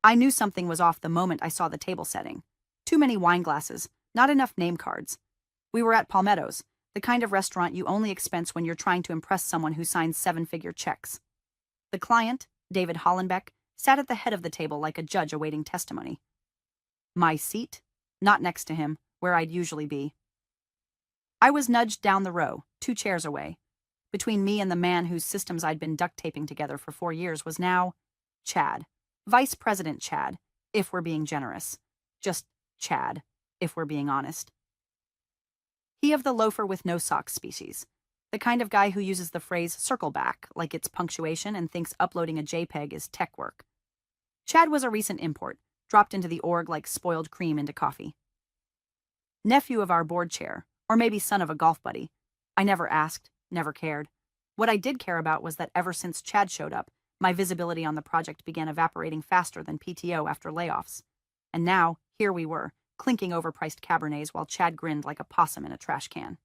I knew something was off the moment I saw the table setting. Too many wine glasses, not enough name cards. We were at Palmetto's, the kind of restaurant you only expense when you're trying to impress someone who signs seven-figure checks. The client, David Hollenbeck, sat at the head of the table like a judge awaiting testimony. My seat? Not next to him, where I'd usually be. I was nudged down the row, 2 chairs away. Between me and the man whose systems I'd been duct taping together for 4 years was now Chad. Vice President Chad, if we're being generous. Just Chad, if we're being honest. He of the loafer with no socks species. The kind of guy who uses the phrase circle back like it's punctuation and thinks uploading a JPEG is tech work. Chad was a recent import, dropped into the org like spoiled cream into coffee. Nephew of our board chair, or maybe son of a golf buddy. I never asked, never cared. What I did care about was that ever since Chad showed up, my visibility on the project began evaporating faster than PTO after layoffs. And now, here we were, clinking overpriced Cabernets while Chad grinned like a possum in a trash can.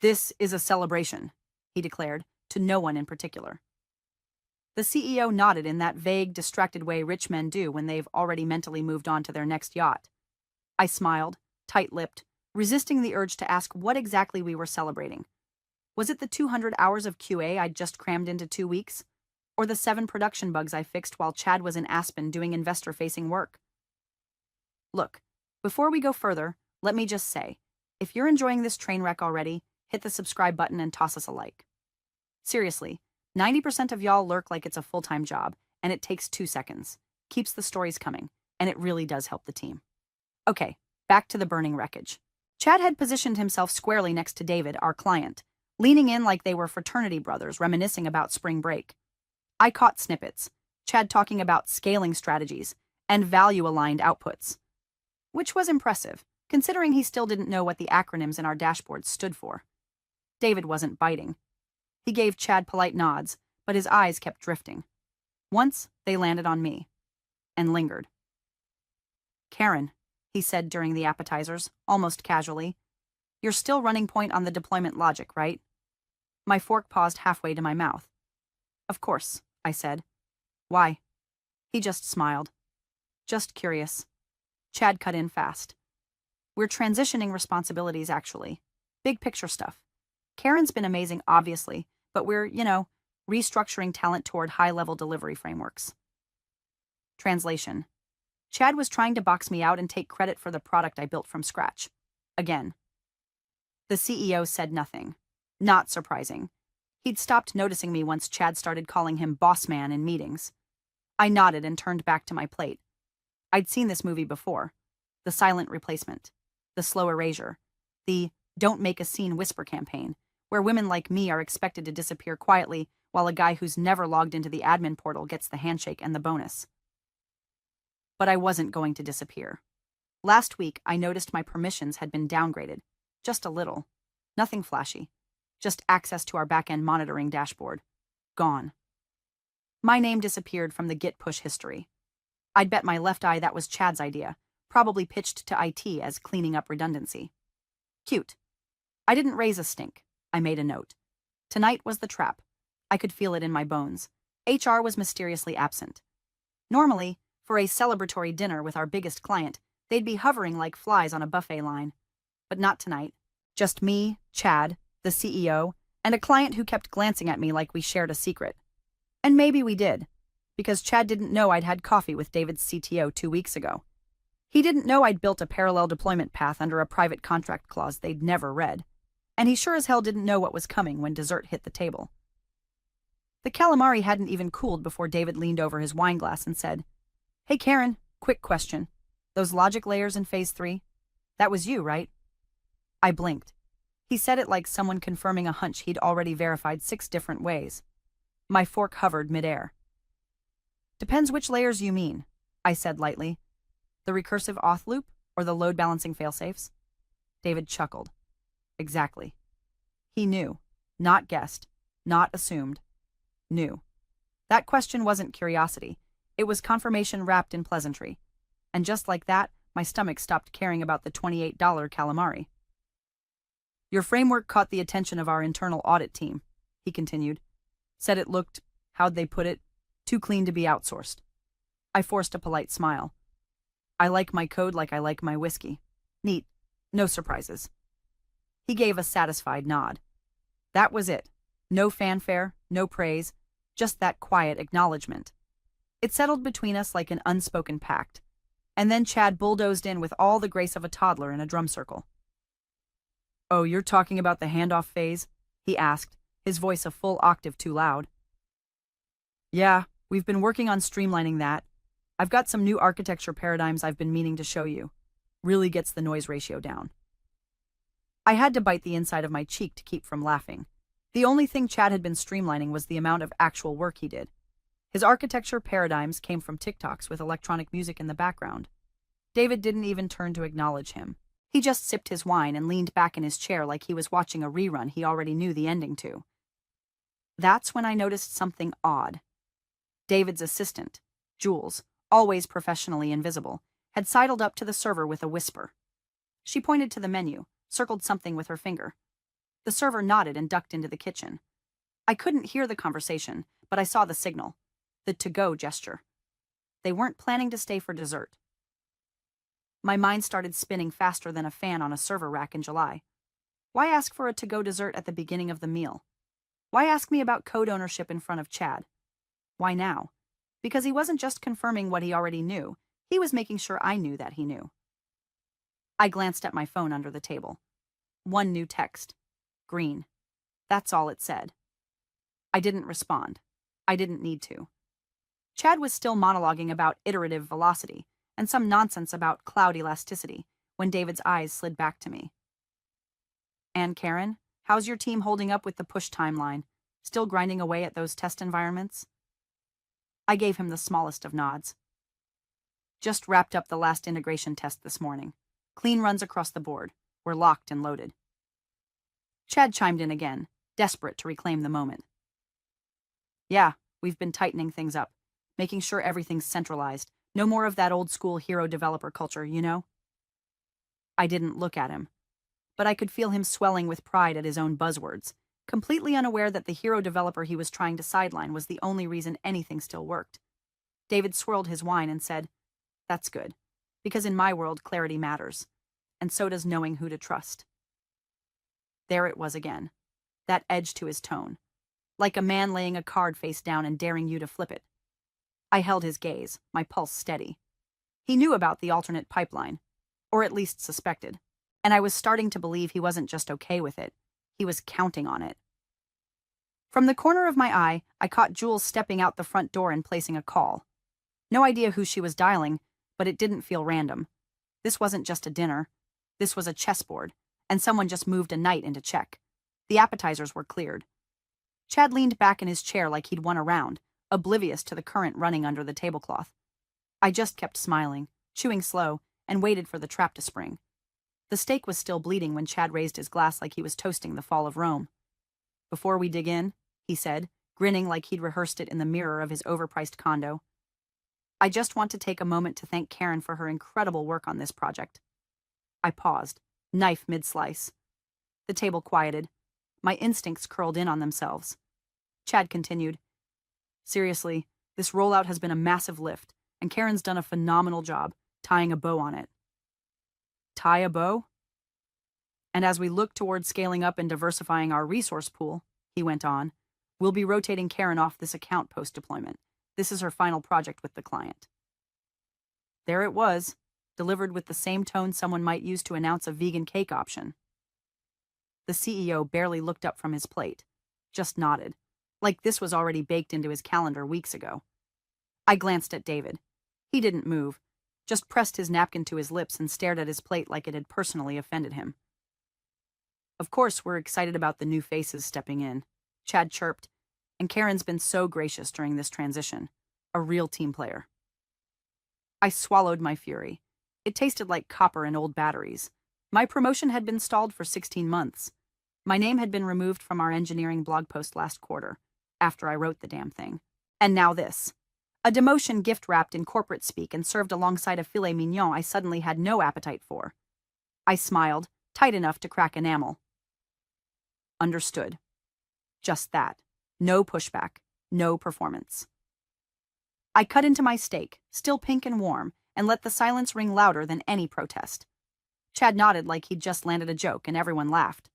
This is a celebration, he declared, to no one in particular. The CEO nodded in that vague, distracted way rich men do when they've already mentally moved on to their next yacht. I smiled, tight-lipped, resisting the urge to ask what exactly we were celebrating. Was it the 200 hours of QA I'd just crammed into 2 weeks? Or the 7 production bugs I fixed while Chad was in Aspen doing investor-facing work? Look, before we go further, let me just say, if you're enjoying this train wreck already, hit the subscribe button and toss us a like. Seriously, 90% of y'all lurk like it's a full-time job, and it takes 2 seconds, keeps the stories coming, and it really does help the team. Okay, back to the burning wreckage. Chad had positioned himself squarely next to David, our client, leaning in like they were fraternity brothers reminiscing about spring break. I caught snippets, Chad talking about scaling strategies and value-aligned outputs, which was impressive, considering he still didn't know what the acronyms in our dashboards stood for. David wasn't biting. He gave Chad polite nods, but his eyes kept drifting. Once, they landed on me, and lingered. Karen, he said during the appetizers, almost casually, you're still running point on the deployment logic, right? My fork paused halfway to my mouth. Of course, I said. Why? He just smiled. Just curious. Chad cut in fast. We're transitioning responsibilities, actually. Big picture stuff. Karen's been amazing, obviously, but we're, restructuring talent toward high-level delivery frameworks. Translation. Chad was trying to box me out and take credit for the product I built from scratch. Again. The CEO said nothing. Not surprising. He'd stopped noticing me once Chad started calling him boss man in meetings. I nodded and turned back to my plate. I'd seen this movie before. The silent replacement. The slow erasure. The don't make a scene whisper campaign, where women like me are expected to disappear quietly while a guy who's never logged into the admin portal gets the handshake and the bonus. But I wasn't going to disappear. Last week, I noticed my permissions had been downgraded. Just a little. Nothing flashy. Just access to our back-end monitoring dashboard. Gone. My name disappeared from the Git push history. I'd bet my left eye that was Chad's idea, probably pitched to IT as cleaning up redundancy. Cute. I didn't raise a stink. I made a note. Tonight was the trap. I could feel it in my bones. HR was mysteriously absent. Normally, for a celebratory dinner with our biggest client, they'd be hovering like flies on a buffet line. But not tonight. Just me, Chad, the CEO, and a client who kept glancing at me like we shared a secret. And maybe we did, because Chad didn't know I'd had coffee with David's CTO 2 weeks ago. He didn't know I'd built a parallel deployment path under a private contract clause they'd never read. And he sure as hell didn't know what was coming when dessert hit the table. The calamari hadn't even cooled before David leaned over his wine glass and said, Hey Karen, quick question. Those logic layers in Phase 3? That was you, right? I blinked. He said it like someone confirming a hunch he'd already verified 6 different ways. My fork hovered midair. Depends which layers you mean, I said lightly. The recursive auth loop or the load balancing failsafes? David chuckled. Exactly. He knew, not guessed, not assumed. Knew. That question wasn't curiosity. It was confirmation wrapped in pleasantry. And just like that, my stomach stopped caring about the $28 calamari. Your framework caught the attention of our internal audit team, he continued. Said it looked, how'd they put it, too clean to be outsourced. I forced a polite smile. I like my code like I like my whiskey. Neat. No surprises. He gave a satisfied nod. That was it. No fanfare, no praise, just that quiet acknowledgement. It settled between us like an unspoken pact. And then Chad bulldozed in with all the grace of a toddler in a drum circle. "Oh, you're talking about the handoff phase?" he asked, his voice a full octave too loud. "Yeah, we've been working on streamlining that. I've got some new architecture paradigms I've been meaning to show you. Really gets the noise ratio down." I had to bite the inside of my cheek to keep from laughing. The only thing Chad had been streamlining was the amount of actual work he did. His architecture paradigms came from TikToks with electronic music in the background. David didn't even turn to acknowledge him. He just sipped his wine and leaned back in his chair like he was watching a rerun he already knew the ending to. That's when I noticed something odd. David's assistant, Jules, always professionally invisible, had sidled up to the server with a whisper. She pointed to the menu, circled something with her finger. The server nodded and ducked into the kitchen. I couldn't hear the conversation, but I saw the signal, the to-go gesture. They weren't planning to stay for dessert. My mind started spinning faster than a fan on a server rack in July. Why ask for a to-go dessert at the beginning of the meal? Why ask me about code ownership in front of Chad? Why now? Because he wasn't just confirming what he already knew, he was making sure I knew that he knew. I glanced at my phone under the table. One new text. Green. That's all it said. I didn't respond. I didn't need to. Chad was still monologuing about iterative velocity and some nonsense about cloud elasticity when David's eyes slid back to me. "And Karen, how's your team holding up with the push timeline? Still grinding away at those test environments?" I gave him the smallest of nods. "Just wrapped up the last integration test this morning. Clean runs across the board. We're locked and loaded." Chad chimed in again, desperate to reclaim the moment. "Yeah, we've been tightening things up, making sure everything's centralized. No more of that old-school hero-developer culture, you know?" I didn't look at him, but I could feel him swelling with pride at his own buzzwords, completely unaware that the hero-developer he was trying to sideline was the only reason anything still worked. David swirled his wine and said, "That's good, because in my world, clarity matters, and so does knowing who to trust." There it was again, that edge to his tone, like a man laying a card face down and daring you to flip it. I held his gaze, my pulse steady. He knew about the alternate pipeline, or at least suspected, and I was starting to believe he wasn't just okay with it, he was counting on it. From the corner of my eye, I caught Jules stepping out the front door and placing a call. No idea who she was dialing, but it didn't feel random. This wasn't just a dinner. This was a chessboard, and someone just moved a knight into check. The appetizers were cleared. Chad leaned back in his chair like he'd won a round, oblivious to the current running under the tablecloth. I just kept smiling, chewing slow, and waited for the trap to spring. The steak was still bleeding when Chad raised his glass like he was toasting the fall of Rome. "Before we dig in," he said, grinning like he'd rehearsed it in the mirror of his overpriced condo, "I just want to take a moment to thank Karen for her incredible work on this project." I paused, knife mid-slice. The table quieted. My instincts curled in on themselves. Chad continued, "Seriously, this rollout has been a massive lift, and Karen's done a phenomenal job tying a bow on it." "Tie a bow?" "And as we look toward scaling up and diversifying our resource pool," he went on, "we'll be rotating Karen off this account post-deployment. This is her final project with the client." There it was, delivered with the same tone someone might use to announce a vegan cake option. The CEO barely looked up from his plate, just nodded, like this was already baked into his calendar weeks ago. I glanced at David. He didn't move, just pressed his napkin to his lips and stared at his plate like it had personally offended him. "Of course, we're excited about the new faces stepping in," Chad chirped, "and Karen's been so gracious during this transition. A real team player." I swallowed my fury. It tasted like copper and old batteries. My promotion had been stalled for 16 months. My name had been removed from our engineering blog post last quarter, after I wrote the damn thing. And now this. A demotion gift-wrapped in corporate speak and served alongside a filet mignon I suddenly had no appetite for. I smiled, tight enough to crack enamel. Understood. Just that. No pushback. No performance. I cut into my steak, still pink and warm, and let the silence ring louder than any protest. Chad nodded like he'd just landed a joke, and everyone laughed.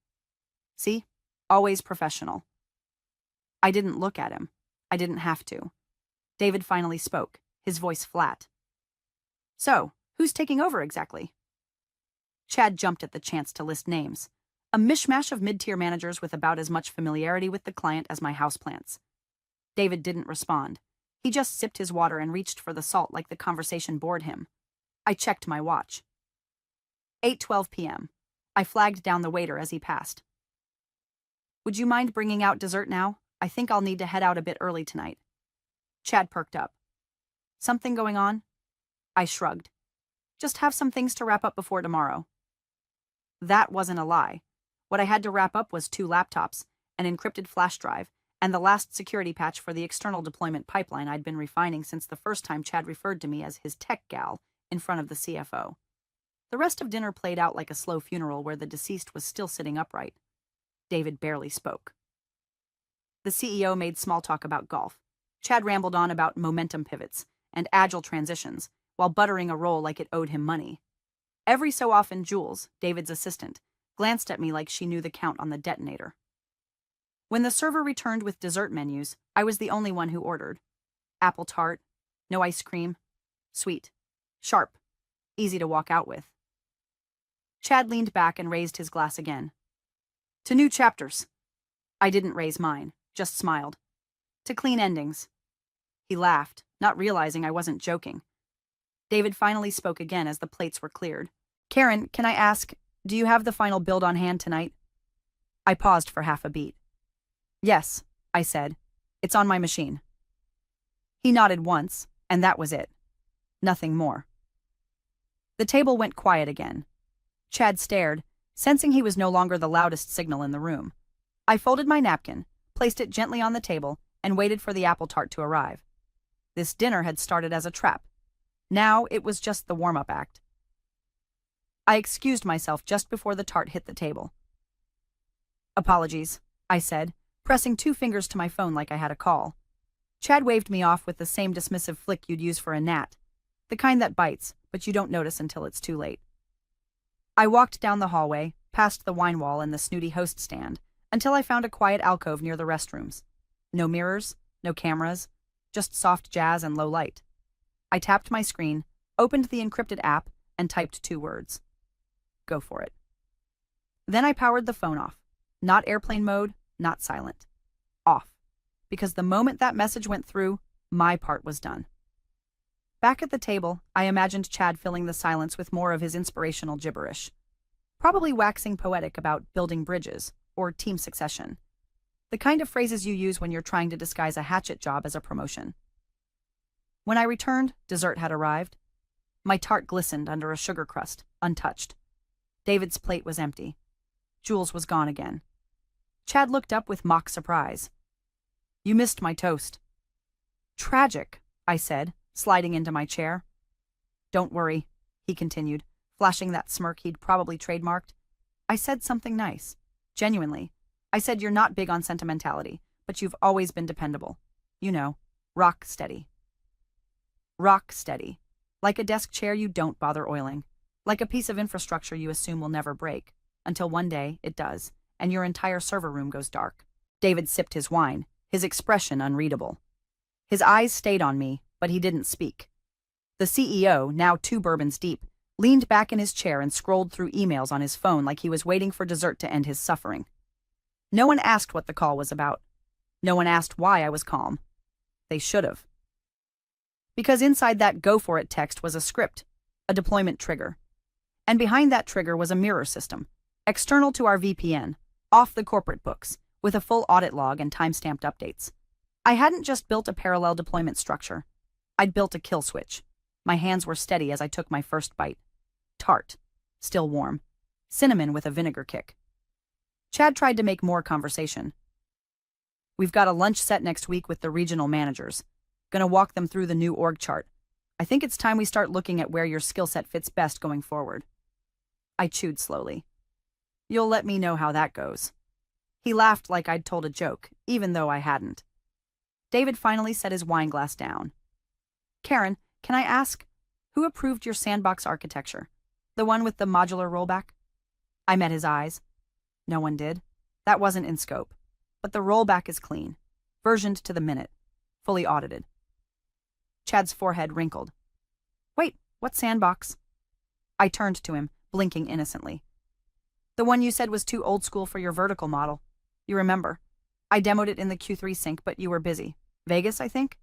See? Always professional. I didn't look at him. I didn't have to. David finally spoke, his voice flat. So, who's taking over exactly? Chad jumped at the chance to list names. A mishmash of mid-tier managers with about as much familiarity with the client as my houseplants. David didn't respond. He just sipped his water and reached for the salt like the conversation bored him. I checked my watch. 8:12 p.m. I flagged down the waiter as he passed. Would you mind bringing out dessert now? I think I'll need to head out a bit early tonight. Chad perked up. Something going on? I shrugged. Just have some things to wrap up before tomorrow. That wasn't a lie. What I had to wrap up was 2 laptops, an encrypted flash drive, and the last security patch for the external deployment pipeline I'd been refining since the first time Chad referred to me as his tech gal in front of the CFO. The rest of dinner played out like a slow funeral where the deceased was still sitting upright. David barely spoke. The CEO made small talk about golf. Chad rambled on about momentum pivots and agile transitions while buttering a roll like it owed him money. Every so often, Jules, David's assistant, glanced at me like she knew the count on the detonator. When the server returned with dessert menus, I was the only one who ordered. Apple tart, no ice cream, sweet, sharp, easy to walk out with. Chad leaned back and raised his glass again. To new chapters. I didn't raise mine, just smiled. To clean endings. He laughed, not realizing I wasn't joking. David finally spoke again as the plates were cleared. Karen, can I ask, do you have the final build on hand tonight? I paused for half a beat. Yes, I said. It's on my machine. He nodded once, and that was it. Nothing more. The table went quiet again. Chad stared, sensing he was no longer the loudest signal in the room. I folded my napkin, placed it gently on the table, and waited for the apple tart to arrive. This dinner had started as a trap. Now it was just the warm-up act. I excused myself just before the tart hit the table. Apologies, I said, pressing 2 fingers to my phone like I had a call. Chad waved me off with the same dismissive flick you'd use for a gnat, the kind that bites, but you don't notice until it's too late. I walked down the hallway, past the wine wall and the snooty host stand, until I found a quiet alcove near the restrooms. No mirrors, no cameras, just soft jazz and low light. I tapped my screen, opened the encrypted app, and typed 2 words. Go for it. Then I powered the phone off. Not airplane mode, not silent. Off. Because the moment that message went through, my part was done. Back at the table, I imagined Chad filling the silence with more of his inspirational gibberish. Probably waxing poetic about building bridges or team succession. The kind of phrases you use when you're trying to disguise a hatchet job as a promotion. When I returned, dessert had arrived. My tart glistened under a sugar crust, untouched. David's plate was empty. Jules was gone again. Chad looked up with mock surprise. You missed my toast. Tragic, I said, sliding into my chair. Don't worry, he continued, flashing that smirk he'd probably trademarked. I said something nice. Genuinely. I said you're not big on sentimentality, but you've always been dependable. You know, rock steady. Rock steady. Like a desk chair you don't bother oiling. Like a piece of infrastructure you assume will never break. Until one day, it does, and your entire server room goes dark. David sipped his wine, his expression unreadable. His eyes stayed on me, but he didn't speak. The CEO, now 2 bourbons deep, leaned back in his chair and scrolled through emails on his phone like he was waiting for dessert to end his suffering. No one asked what the call was about. No one asked why I was calm. They should have. Because inside that go for it text was a script, a deployment trigger. And behind that trigger was a mirror system, external to our VPN, off the corporate books, with a full audit log and time-stamped updates. I hadn't just built a parallel deployment structure. I'd built a kill switch. My hands were steady as I took my first bite. Tart, still warm, cinnamon with a vinegar kick. Chad tried to make more conversation. We've got a lunch set next week with the regional managers. Gonna walk them through the new org chart. I think it's time we start looking at where your skill set fits best going forward. I chewed slowly. You'll let me know how that goes. He laughed like I'd told a joke, even though I hadn't. David finally set his wine glass down. Karen, can I ask, who approved your sandbox architecture? The one with the modular rollback? I met his eyes. No one did. That wasn't in scope. But the rollback is clean. Versioned to the minute. Fully audited. Chad's forehead wrinkled. Wait, what sandbox? I turned to him, blinking innocently. The one you said was too old school for your vertical model. You remember. I demoed it in the Q3 sync, but you were busy. Vegas, I think?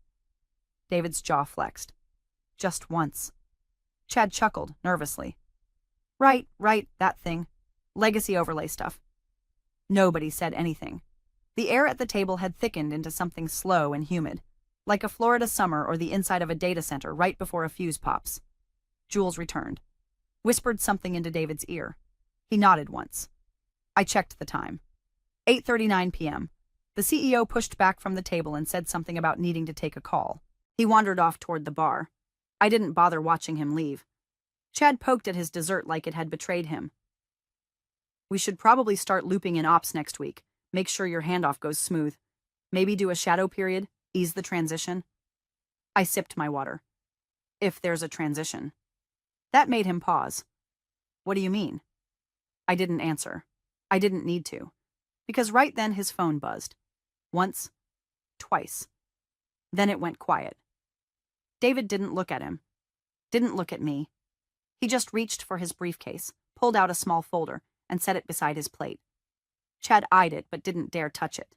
David's jaw flexed. Just once. Chad chuckled, nervously. Right, that thing. Legacy overlay stuff. Nobody said anything. The air at the table had thickened into something slow and humid, like a Florida summer or the inside of a data center right before a fuse pops. Jules returned, whispered something into David's ear. He nodded once. I checked the time. 8:39 p.m. The CEO pushed back from the table and said something about needing to take a call. He wandered off toward the bar. I didn't bother watching him leave. Chad poked at his dessert like it had betrayed him. We should probably start looping in ops next week. Make sure your handoff goes smooth. Maybe do a shadow period, ease the transition. I sipped my water. If there's a transition. That made him pause. What do you mean? I didn't answer. I didn't need to. Because right then his phone buzzed. Once. Twice. Then it went quiet. David didn't look at him. Didn't look at me. He just reached for his briefcase, pulled out a small folder, and set it beside his plate. Chad eyed it but didn't dare touch it.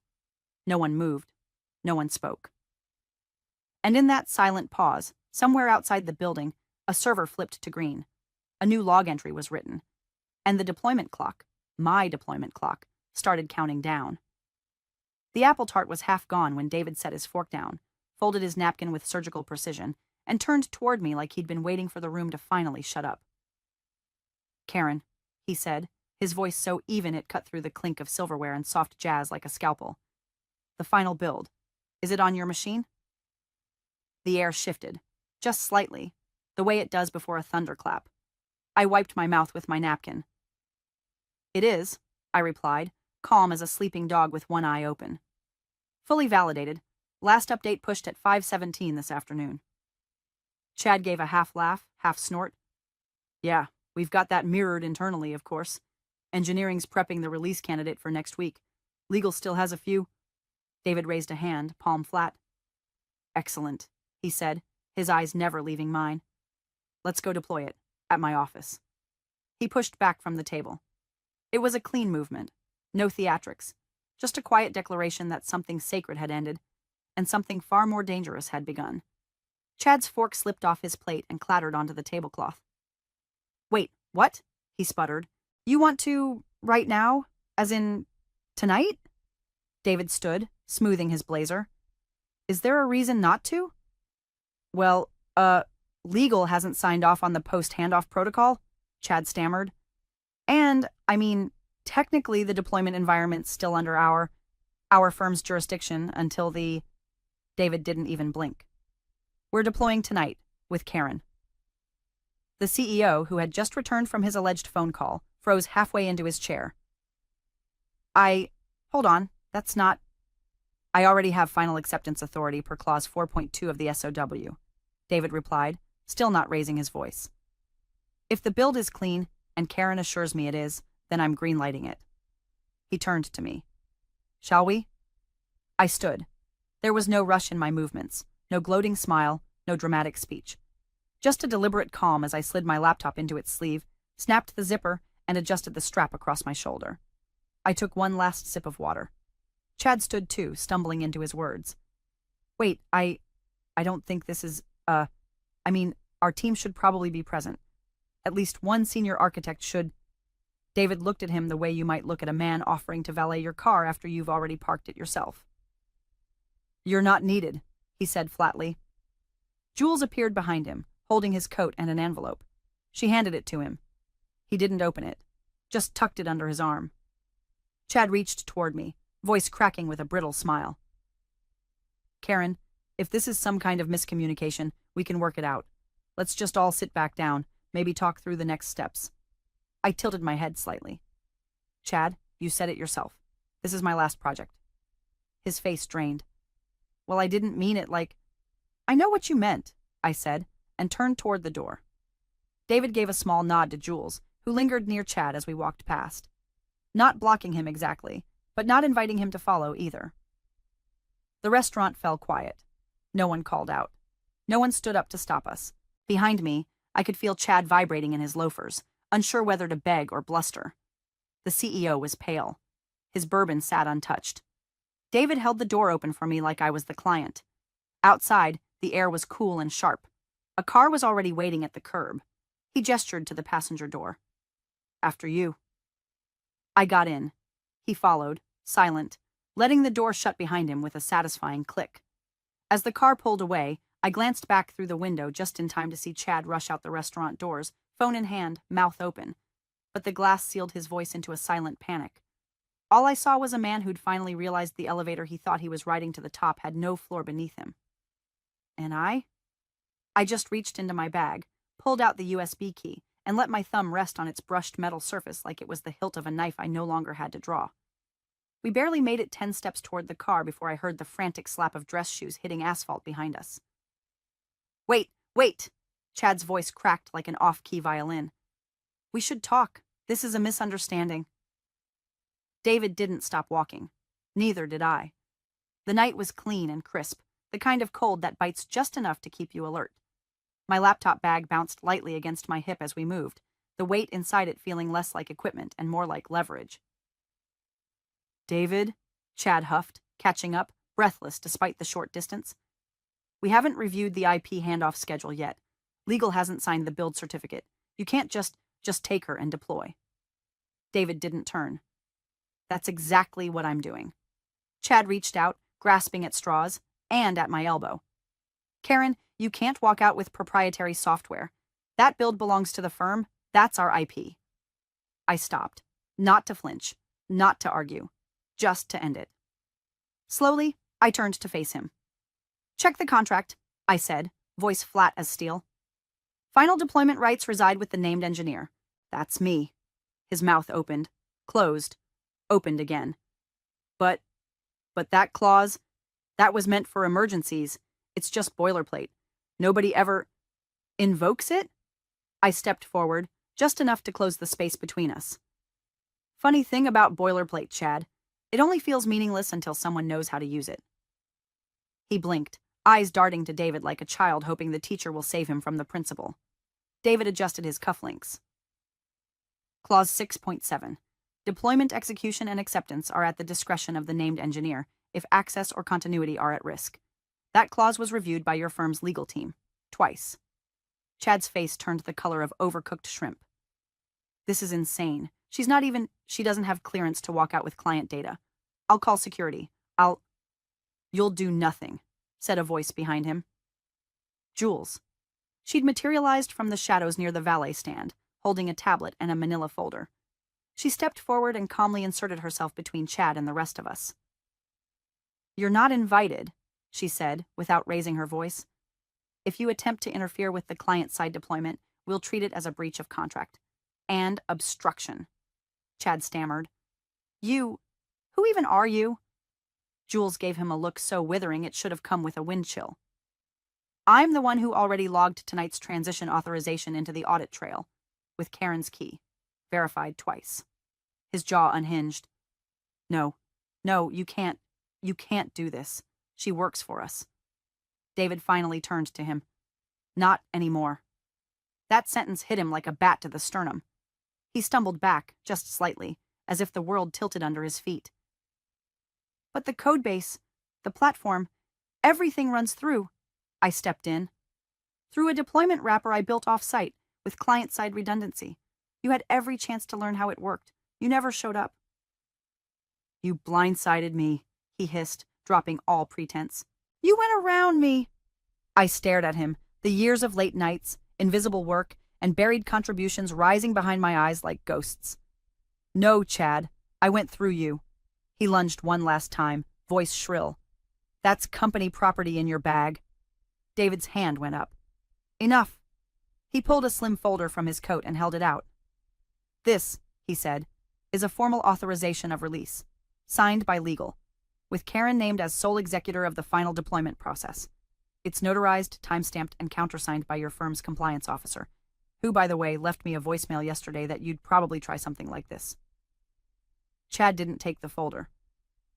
No one moved. No one spoke. And in that silent pause, somewhere outside the building, a server flipped to green. A new log entry was written. And the deployment clock, my deployment clock, started counting down. The apple tart was half gone when David set his fork down, folded his napkin with surgical precision, and turned toward me like he'd been waiting for the room to finally shut up. Karen, he said, his voice so even it cut through the clink of silverware and soft jazz like a scalpel. The final build. Is it on your machine? The air shifted, just slightly, the way it does before a thunderclap. I wiped my mouth with my napkin. It is, I replied, calm as a sleeping dog with one eye open. Fully validated. Last update pushed at 5:17 this afternoon. Chad gave a half laugh, half snort. Yeah, we've got that mirrored internally, of course. Engineering's prepping the release candidate for next week. Legal still has a few. David raised a hand, palm flat. Excellent, he said, his eyes never leaving mine. Let's go deploy it, at my office. He pushed back from the table. It was a clean movement, no theatrics, just a quiet declaration that something sacred had ended, and something far more dangerous had begun. Chad's fork slipped off his plate and clattered onto the tablecloth. Wait, what? He sputtered. You want to, right now? As in, tonight? David stood, smoothing his blazer. Is there a reason not to? Well, legal hasn't signed off on the post-handoff protocol, Chad stammered. And, I mean, technically the deployment environment's still under our firm's jurisdiction until the... David didn't even blink. We're deploying tonight, with Karen. The CEO, who had just returned from his alleged phone call, froze halfway into his chair. Hold on, that's not... I already have final acceptance authority per clause 4.2 of the SOW, David replied, still not raising his voice. If the build is clean, and Karen assures me it is, then I'm greenlighting it. He turned to me. Shall we? I stood. There was no rush in my movements, no gloating smile, no dramatic speech. Just a deliberate calm as I slid my laptop into its sleeve, snapped the zipper, and adjusted the strap across my shoulder. I took one last sip of water. Chad stood too, stumbling into his words. Wait, I don't think this is, our team should probably be present. At least one senior architect should. David looked at him the way you might look at a man offering to valet your car after you've already parked it yourself. You're not needed, he said flatly. Jules appeared behind him, holding his coat and an envelope. She handed it to him. He didn't open it, just tucked it under his arm. Chad reached toward me, voice cracking with a brittle smile. Karen, if this is some kind of miscommunication, we can work it out. Let's just all sit back down, maybe talk through the next steps. I tilted my head slightly. Chad, you said it yourself. This is my last project. His face drained. Well, I didn't mean it like... I know what you meant, I said, and turned toward the door. David gave a small nod to Jules, who lingered near Chad as we walked past. Not blocking him exactly, but not inviting him to follow either. The restaurant fell quiet. No one called out. No one stood up to stop us. Behind me, I could feel Chad vibrating in his loafers, unsure whether to beg or bluster. The CEO was pale. His bourbon sat untouched. David held the door open for me like I was the client. Outside, the air was cool and sharp. A car was already waiting at the curb. He gestured to the passenger door. "After you." I got in. He followed, silent, letting the door shut behind him with a satisfying click. As the car pulled away, I glanced back through the window just in time to see Chad rush out the restaurant doors, phone in hand, mouth open. But the glass sealed his voice into a silent panic. All I saw was a man who'd finally realized the elevator he thought he was riding to the top had no floor beneath him. And I just reached into my bag, pulled out the USB key, and let my thumb rest on its brushed metal surface like it was the hilt of a knife I no longer had to draw. We barely made it 10 steps toward the car before I heard the frantic slap of dress shoes hitting asphalt behind us. "Wait, wait!" Chad's voice cracked like an off-key violin. "We should talk. This is a misunderstanding." David didn't stop walking. Neither did I. The night was clean and crisp, the kind of cold that bites just enough to keep you alert. My laptop bag bounced lightly against my hip as we moved, the weight inside it feeling less like equipment and more like leverage. "David," Chad huffed, catching up, breathless despite the short distance. "We haven't reviewed the IP handoff schedule yet. Legal hasn't signed the build certificate. You can't just take her and deploy." David didn't turn. "That's exactly what I'm doing." Chad reached out, grasping at straws, and at my elbow. "Karen, you can't walk out with proprietary software. That build belongs to the firm. That's our IP." I stopped, not to flinch, not to argue, just to end it. Slowly, I turned to face him. "Check the contract," I said, voice flat as steel. "Final deployment rights reside with the named engineer. That's me." His mouth opened, closed, opened again. But that clause, that was meant for emergencies. It's just boilerplate. Nobody ever invokes it?" I stepped forward, just enough to close the space between us. "Funny thing about boilerplate, Chad. It only feels meaningless until someone knows how to use it." He blinked, eyes darting to David like a child hoping the teacher will save him from the principal. David adjusted his cufflinks. Clause 6.7. Deployment, execution, and acceptance are at the discretion of the named engineer if access or continuity are at risk. That clause was reviewed by your firm's legal team. Twice. Chad's face turned the color of overcooked shrimp. "This is insane. She doesn't have clearance to walk out with client data. I'll call security. You'll do nothing," said a voice behind him. Jules. She'd materialized from the shadows near the valet stand, holding a tablet and a manila folder. She stepped forward and calmly inserted herself between Chad and the rest of us. "You're not invited," she said, without raising her voice. "If you attempt to interfere with the client-side deployment, we'll treat it as a breach of contract. And obstruction." Chad stammered. Who even are you?" Jules gave him a look so withering it should have come with a wind chill. "I'm the one who already logged tonight's transition authorization into the audit trail, with Karen's key, verified twice." His jaw unhinged. No, you can't do this. She works for us." David finally turned to him. "Not anymore." That sentence hit him like a bat to the sternum. He stumbled back, just slightly, as if the world tilted under his feet. "But the codebase, the platform, everything runs through." I stepped in. "Through a deployment wrapper I built off-site, with client-side redundancy. You had every chance to learn how it worked. You never showed up." "You blindsided me," he hissed, dropping all pretense. "You went around me." I stared at him, the years of late nights, invisible work, and buried contributions rising behind my eyes like ghosts. "No, Chad, I went through you." He lunged one last time, voice shrill. "That's company property in your bag." David's hand went up. "Enough." He pulled a slim folder from his coat and held it out. "This," he said, "is a formal authorization of release, signed by legal, with Karen named as sole executor of the final deployment process. It's notarized, timestamped, and countersigned by your firm's compliance officer, who, by the way, left me a voicemail yesterday that you'd probably try something like this. Chad didn't take the folder.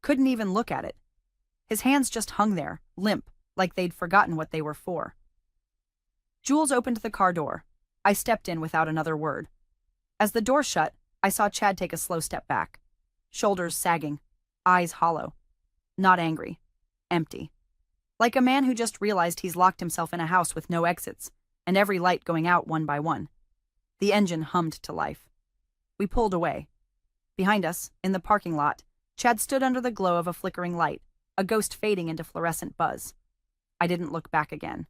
Couldn't even look at it. His hands just hung there, limp, like they'd forgotten what they were for. Jules opened the car door. I stepped in without another word. As the door shut, I saw Chad take a slow step back. Shoulders sagging, eyes hollow. Not angry. Empty. Like a man who just realized he's locked himself in a house with no exits, and every light going out one by one. The engine hummed to life. We pulled away. Behind us, in the parking lot, Chad stood under the glow of a flickering light, a ghost fading into fluorescent buzz. I didn't look back again.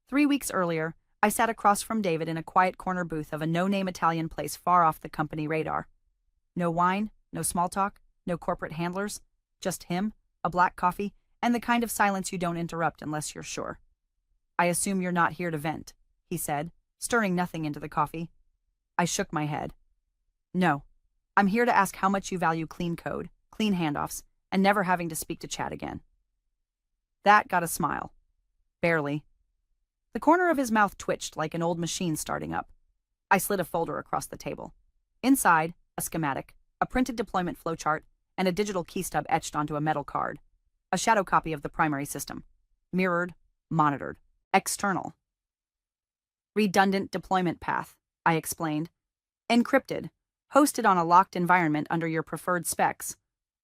3 weeks earlier, I sat across from David in a quiet corner booth of a no-name Italian place far off the company radar. No wine, no small talk, no corporate handlers, just him, a black coffee, and the kind of silence you don't interrupt unless you're sure. "I assume you're not here to vent," he said, stirring nothing into the coffee. I shook my head. "No, I'm here to ask how much you value clean code, clean handoffs, and never having to speak to Chad again." That got a smile. Barely. The corner of his mouth twitched like an old machine starting up. I slid a folder across the table. Inside, a schematic, a printed deployment flowchart, and a digital key stub etched onto a metal card. A shadow copy of the primary system. Mirrored, monitored, external. Redundant deployment path, I explained. Encrypted, hosted on a locked environment under your preferred specs.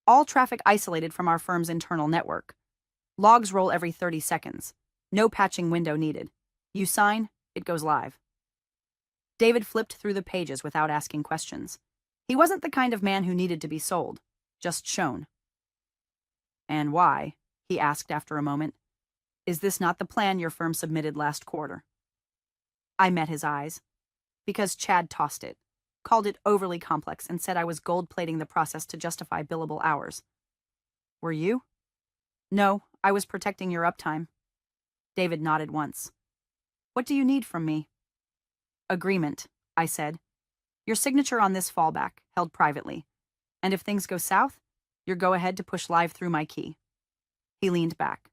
All traffic isolated from our firm's internal network. Logs roll every 30 seconds. No patching window needed. You sign, it goes live. David flipped through the pages without asking questions. He wasn't the kind of man who needed to be sold, just shown. "And why?" he asked after a moment. "Is this not the plan your firm submitted last quarter?" I met his eyes. Because Chad tossed it, called it overly complex, and said I was gold-plating the process to justify billable hours. "Were you?" "No, I was protecting your uptime." David nodded once. "What do you need from me?" "Agreement," I said. "Your signature on this fallback, held privately. And if things go south, your go-ahead to push live through my key." He leaned back.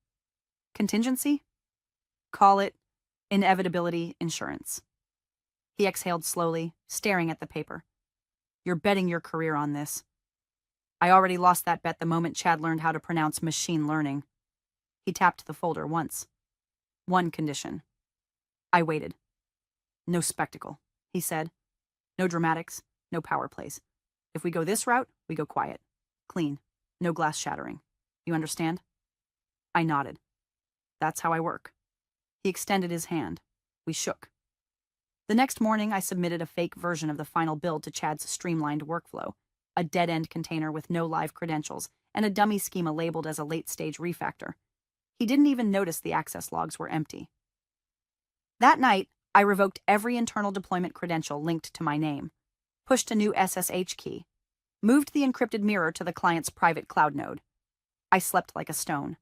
"Contingency?" "Call it inevitability insurance." He exhaled slowly, staring at the paper. "You're betting your career on this." I already lost that bet the moment Chad learned how to pronounce machine learning. He tapped the folder once. "One condition." I waited. "No spectacle," he said. "No dramatics, no power plays. If we go this route, we go quiet. Clean. No glass shattering. You understand?" I nodded. "That's how I work." He extended his hand. We shook. The next morning, I submitted a fake version of the final build to Chad's streamlined workflow, a dead-end container with no live credentials, and a dummy schema labeled as a late-stage refactor. He didn't even notice the access logs were empty. That night, I revoked every internal deployment credential linked to my name, pushed a new SSH key, moved the encrypted mirror to the client's private cloud node. I slept like a stone.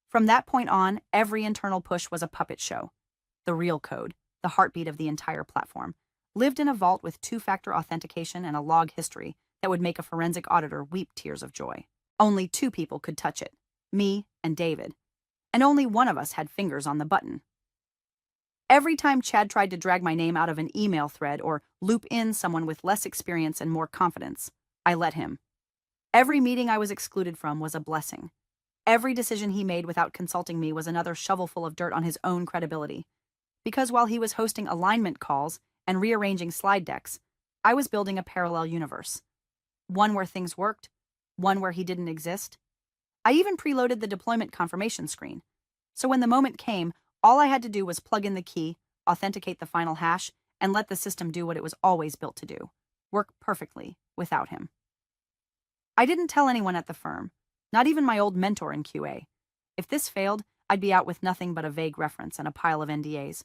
From that point on, every internal push was a puppet show. The real code, the heartbeat of the entire platform, lived in a vault with two-factor authentication and a log history that would make a forensic auditor weep tears of joy. Only 2 people could touch it, me and David, and only one of us had fingers on the button. Every time Chad tried to drag my name out of an email thread or loop in someone with less experience and more confidence, I let him. Every meeting I was excluded from was a blessing. Every decision he made without consulting me was another shovelful of dirt on his own credibility. Because while he was hosting alignment calls and rearranging slide decks, I was building a parallel universe. One where things worked, one where he didn't exist. I even preloaded the deployment confirmation screen. So when the moment came, all I had to do was plug in the key, authenticate the final hash, and let the system do what it was always built to do. Work perfectly without him. I didn't tell anyone at the firm, not even my old mentor in QA. If this failed, I'd be out with nothing but a vague reference and a pile of NDAs.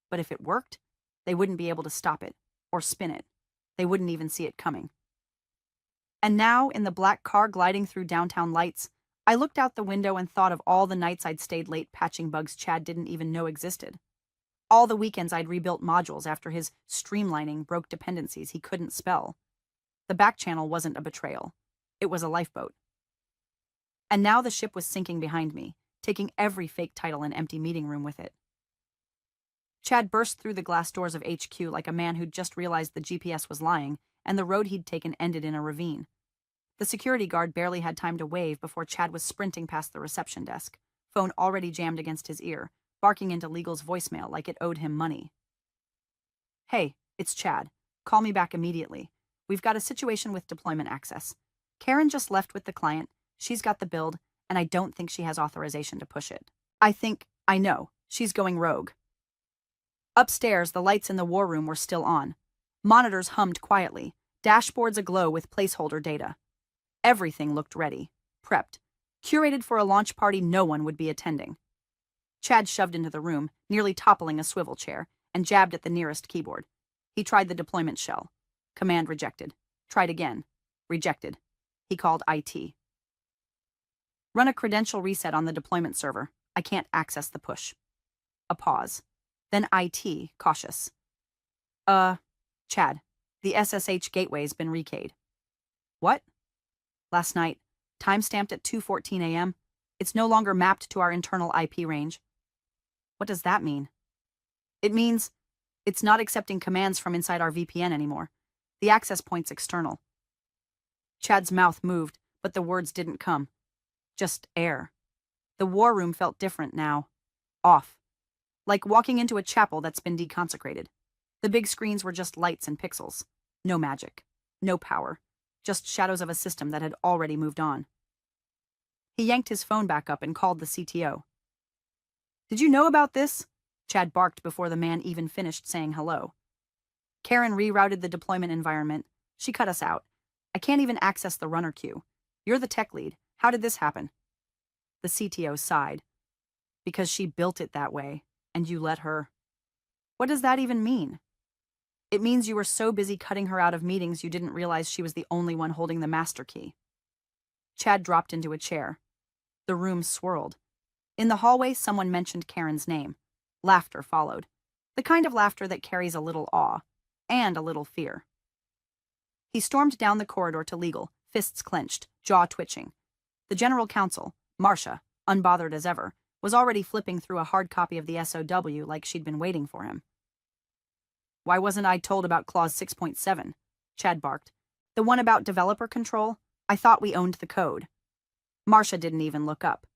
But if it worked, they wouldn't be able to stop it, or spin it. They wouldn't even see it coming. And now, in the black car gliding through downtown lights, I looked out the window and thought of all the nights I'd stayed late patching bugs Chad didn't even know existed. All the weekends I'd rebuilt modules after his streamlining broke dependencies he couldn't spell. The back channel wasn't a betrayal. It was a lifeboat. And now the ship was sinking behind me, taking every fake title and empty meeting room with it. Chad burst through the glass doors of HQ like a man who'd just realized the GPS was lying, and the road he'd taken ended in a ravine. The security guard barely had time to wave before Chad was sprinting past the reception desk, phone already jammed against his ear, barking into legal's voicemail like it owed him money. "Hey, it's Chad. Call me back immediately. We've got a situation with deployment access. Karen just left with the client, she's got the build, and I don't think she has authorization to push it. I know, she's going rogue." Upstairs, the lights in the war room were still on. Monitors hummed quietly, dashboards aglow with placeholder data. Everything looked ready, prepped, curated for a launch party no one would be attending. Chad shoved into the room, nearly toppling a swivel chair, and jabbed at the nearest keyboard. He tried the deployment shell. Command rejected. Tried again. Rejected. He called IT. "Run a credential reset on the deployment server. I can't access the push." A pause. Then IT, cautious. Chad, the SSH gateway's been rekeyed." "What?" "Last night. Timestamped at 2:14 a.m. It's no longer mapped to our internal IP range." "What does that mean?" "It means it's not accepting commands from inside our VPN anymore. The access point's external." Chad's mouth moved, but the words didn't come. Just air. The war room felt different now. Off. Like walking into a chapel that's been deconsecrated. The big screens were just lights and pixels. No magic. No power. Just shadows of a system that had already moved on. He yanked his phone back up and called the CTO. "Did you know about this?" Chad barked before the man even finished saying hello. "Karen rerouted the deployment environment. She cut us out. I can't even access the runner queue. You're the tech lead. How did this happen?" The CTO sighed. "Because she built it that way, and you let her." "What does that even mean?" "It means you were so busy cutting her out of meetings you didn't realize she was the only one holding the master key." Chad dropped into a chair. The room swirled. In the hallway, someone mentioned Karen's name. Laughter followed. The kind of laughter that carries a little awe, and a little fear. He stormed down the corridor to legal, fists clenched, jaw twitching. The general counsel, Marcia, unbothered as ever, was already flipping through a hard copy of the SOW like she'd been waiting for him. "Why wasn't I told about Clause 6.7? Chad barked. "The one about developer control? I thought we owned the code." Marcia didn't even look up.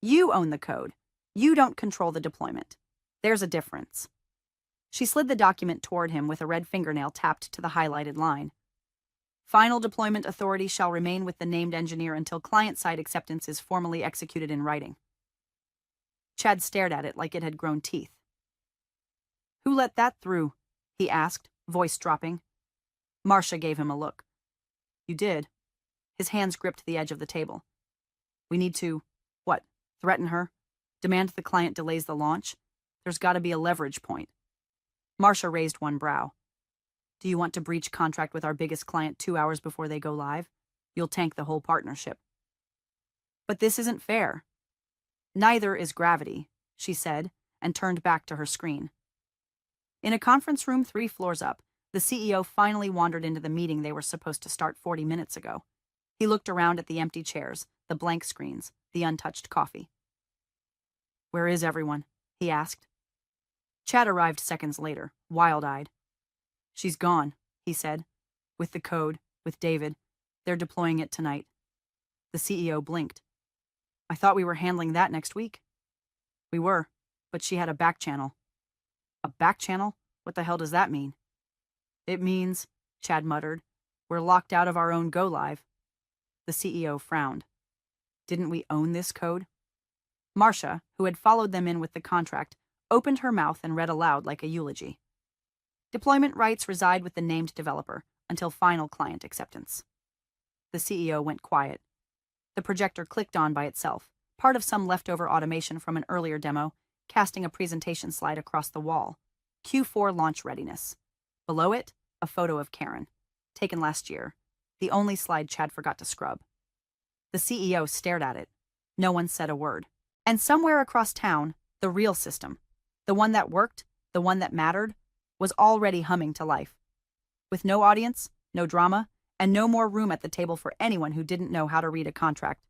"You own the code. You don't control the deployment. There's a difference." She slid the document toward him with a red fingernail tapped to the highlighted line. "Final deployment authority shall remain with the named engineer until client-side acceptance is formally executed in writing." Chad stared at it like it had grown teeth. "Who let that through?" he asked, voice dropping. Marcia gave him a look. "You did." His hands gripped the edge of the table. "We need to, what, threaten her? Demand the client delays the launch? There's got to be a leverage point." Marcia raised one brow. "Do you want to breach contract with our biggest client 2 hours before they go live? You'll tank the whole partnership." "But this isn't fair." "Neither is gravity," she said, and turned back to her screen. In a conference room 3 floors up, the CEO finally wandered into the meeting they were supposed to start 40 minutes ago. He looked around at the empty chairs, the blank screens, the untouched coffee. "Where is everyone?" he asked. Chad arrived seconds later, wild-eyed. "She's gone," he said. "With the code, with David. They're deploying it tonight." The CEO blinked. "I thought we were handling that next week." "We were, but she had a back channel." "A back channel? What the hell does that mean?" "It means," Chad muttered, "we're locked out of our own go-live." The CEO frowned. "Didn't we own this code?" Marcia, who had followed them in with the contract, opened her mouth and read aloud like a eulogy. "Deployment rights reside with the named developer until final client acceptance." The CEO went quiet. The projector clicked on by itself, part of some leftover automation from an earlier demo, casting a presentation slide across the wall. Q4 launch readiness. Below it, a photo of Karen, taken last year, the only slide Chad forgot to scrub. The CEO stared at it. No one said a word. And somewhere across town, the real system, the one that worked, the one that mattered, was already humming to life. With no audience, no drama, and no more room at the table for anyone who didn't know how to read a contract.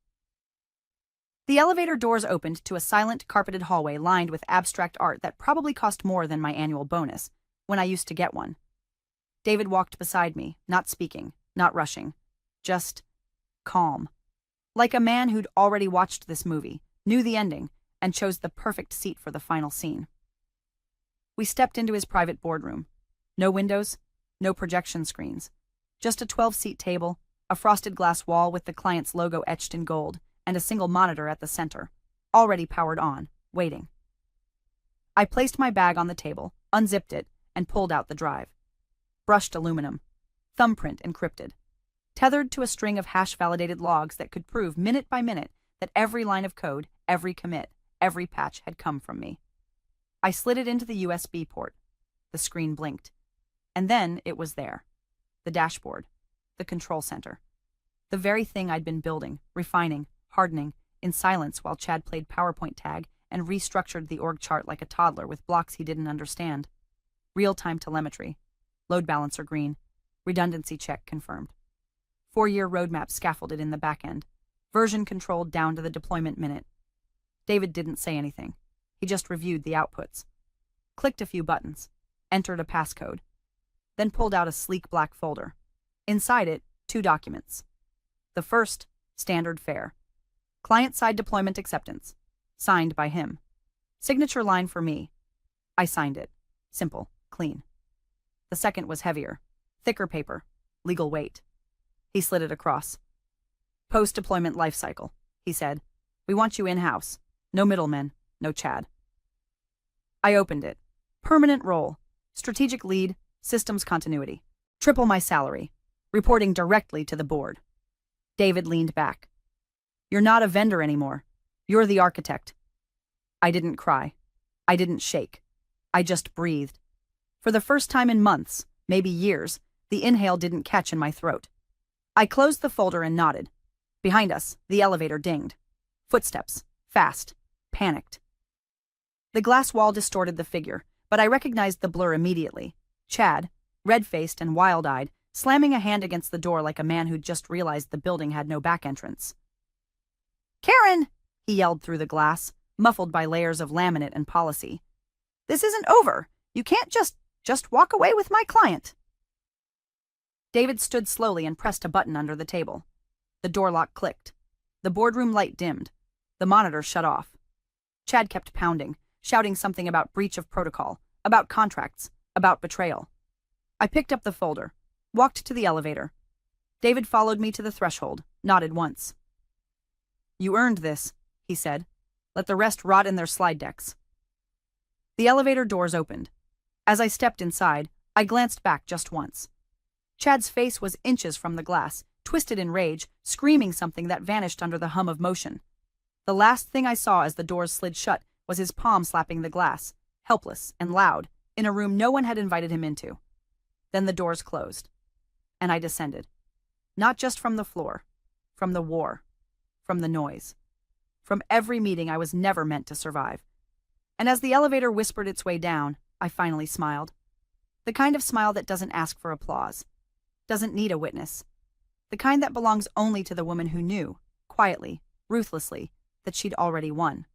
The elevator doors opened to a silent, carpeted hallway lined with abstract art that probably cost more than my annual bonus, when I used to get one. David walked beside me, not speaking, not rushing, just calm. Like a man who'd already watched this movie, knew the ending, and chose the perfect seat for the final scene. We stepped into his private boardroom. No windows, no projection screens. Just a 12-seat table, a frosted glass wall with the client's logo etched in gold, and a single monitor at the center, already powered on, waiting. I placed my bag on the table, unzipped it, and pulled out the drive. Brushed aluminum, thumbprint encrypted, tethered to a string of hash-validated logs that could prove minute by minute that every line of code, every commit, every patch had come from me. I slid it into the USB port. The screen blinked. And then it was there. The dashboard. The control center. The very thing I'd been building, refining, hardening, in silence while Chad played PowerPoint tag and restructured the org chart like a toddler with blocks he didn't understand. Real-time telemetry. Load balancer green. Redundancy check confirmed. 4-year roadmap scaffolded in the back end. Version controlled down to the deployment minute. David didn't say anything. He just reviewed the outputs. Clicked a few buttons. Entered a passcode. Then pulled out a sleek black folder. Inside it, 2 documents. The first, standard fare. Client-side deployment acceptance. Signed by him. Signature line for me. I signed it. Simple, clean. The second was heavier. Thicker paper. Legal weight. He slid it across. Post-deployment life cycle, he said. We want you in-house. No middlemen, no Chad. I opened it. Permanent role. Strategic lead, systems continuity. Triple my salary. Reporting directly to the board. David leaned back. You're not a vendor anymore. You're the architect. I didn't cry. I didn't shake. I just breathed. For the first time in months, maybe years, the inhale didn't catch in my throat. I closed the folder and nodded. Behind us, the elevator dinged. Footsteps. Fast. Panicked. The glass wall distorted the figure, but I recognized the blur immediately. Chad, red-faced and wild-eyed, slamming a hand against the door like a man who'd just realized the building had no back entrance. "Karen!" he yelled through the glass, muffled by layers of laminate and policy. "This isn't over. You can't just walk away with my client." David stood slowly and pressed a button under the table. The door lock clicked. The boardroom light dimmed. The monitor shut off. Chad kept pounding, shouting something about breach of protocol, about contracts, about betrayal. I picked up the folder, walked to the elevator. David followed me to the threshold, nodded once. "You earned this," he said. "Let the rest rot in their slide decks." The elevator doors opened. As I stepped inside, I glanced back just once. Chad's face was inches from the glass, twisted in rage, screaming something that vanished under the hum of motion. The last thing I saw as the doors slid shut was his palm slapping the glass, helpless and loud, in a room no one had invited him into. Then the doors closed, and I descended. Not just from the floor, from the war, from the noise, from every meeting I was never meant to survive. And as the elevator whispered its way down, I finally smiled. The kind of smile that doesn't ask for applause, doesn't need a witness. The kind that belongs only to the woman who knew, quietly, ruthlessly, that she'd already won.